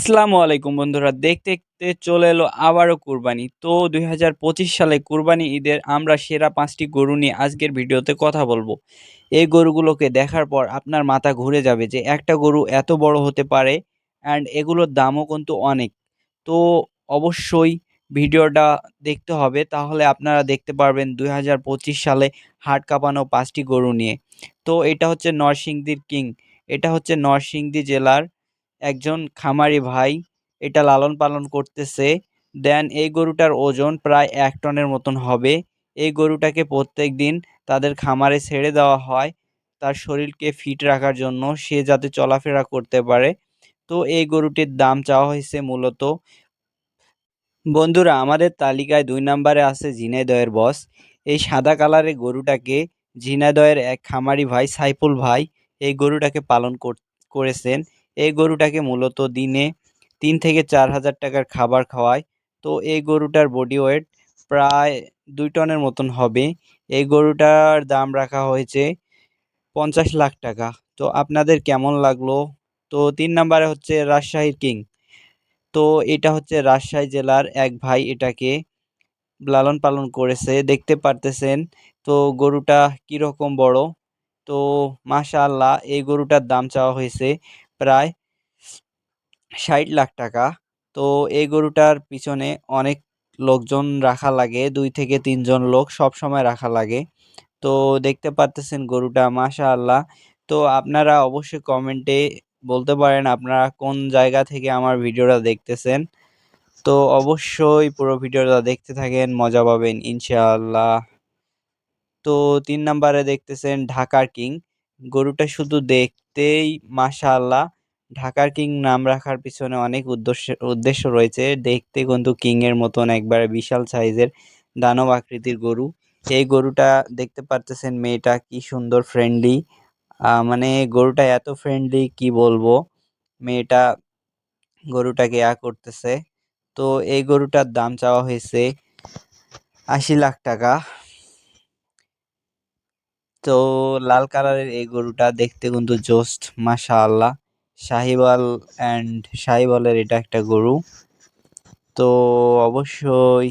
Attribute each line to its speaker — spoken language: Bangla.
Speaker 1: আসসালামু আলাইকুম বন্ধুরা, দেখতে দেখতে চলে এলো আবারও কুরবানি। তো ২০২৫ সালে কুরবানি ঈদের আমরা সেরা ৫টি গরু নিয়ে আজকের ভিডিওতে কথা বলবো। এই গরুগুলোকে দেখার পর আপনার মাথা ঘুরে যাবে যে একটা গরু এত বড় হতে পারে অ্যান্ড এগুলোর দামও কিন্তু অনেক। তো অবশ্যই ভিডিওটা দেখতে হবে, তাহলে আপনারা দেখতে পারবেন ২০২৫ সালে হাড় কাঁপানো ৫টি গরু নিয়ে। তো এটা হচ্ছে নরসিংদীর কিং। এটা হচ্ছে নরসিংদী জেলার একজন খামারি ভাই এটা লালন পালন করতেছে। দেন এই গরুটার ওজন প্রায় ১ টনের মতন হবে। এই গরুটাকে প্রত্যেকদিন তাদের খামারে ছেড়ে দেওয়া হয় তার শরীরকে ফিট রাখার জন্য, সে যাতে চলাফেরা করতে পারে। তো এই গরুটির দাম চাওয়া হয়েছে মূলত, বন্ধুরা আমাদের তালিকায় ২ নম্বরে আছে ঝিনাইদহের বস। এই সাদা কালারের গরুটাকে ঝিনাইদহের এক খামারি ভাই সাইফুল ভাই এই গরুটাকে পালন করেছেন। এই গরুটাকে মূলত দিনে ৩ থেকে ৪,০০০ টাকার খাবার খাওয়ায়। তো এই গরুটার বডি ওয়েট প্রায় ২ টনের মতন হবে। এই গরুটার দাম রাখা হয়েছে ৫০ লাখ টাকা। তো আপনাদের কেমন লাগলো? তো ৩ নম্বরে হচ্ছে রাজশাহীর কিং। তো এটা হচ্ছে রাজশাহী জেলার এক ভাই এটাকে লালন পালন করেছে, দেখতে পারতেছেন। তো গরুটা কিরকম বড়। তো মাশাআল্লাহ এই গরুটার দাম চাওয়া হয়েছে প্রায় ৬০ লাখ টাকা। তো এই গরুটার পিছনে অনেক লোকজন রাখা লাগে, ২ থেকে ৩ জন লোক সবসময় রাখা লাগে। তো দেখতে পারতেছেন গরুটা মাশাআল্লাহ। তো আপনারা অবশ্যই কমেন্টে বলতে পারেন আপনারা কোন জায়গা থেকে আমার ভিডিওটা দেখতেছেন। তো অবশ্যই পুরো ভিডিওটা দেখতে থাকেন, মজা পাবেন ইনশাআল্লাহ। তো ৩ নাম্বারে দেখতেছেন ঢাকার কিং। গরুটা শুধু দেখতেই মাশাআল্লাহ। ঢাকার কিং নাম রাখার পিছনে অনেক উদ্দেশ্য রয়েছে। দেখতে কিন্তু কিং এর মতন একবারে বিশাল সাইজের দানব আকৃতির গরু। এই গরুটা দেখতে পারতেছেন, মেয়েটা কি সুন্দর ফ্রেন্ডলি। মানে গরুটা এত ফ্রেন্ডলি কি বলবো। মেয়েটা গরুটাকে করতেছে। তো এই গরুটার দাম চাওয়া হয়েছে ৮০ লাখ টাকা। তো লাল কালারের এই গরুটা দেখতে কিন্তু জোস্ট মাশাআল্লাহ। শাহিওয়াল শাহিওয়ালের এটা একটা গরু। তো অবশ্যই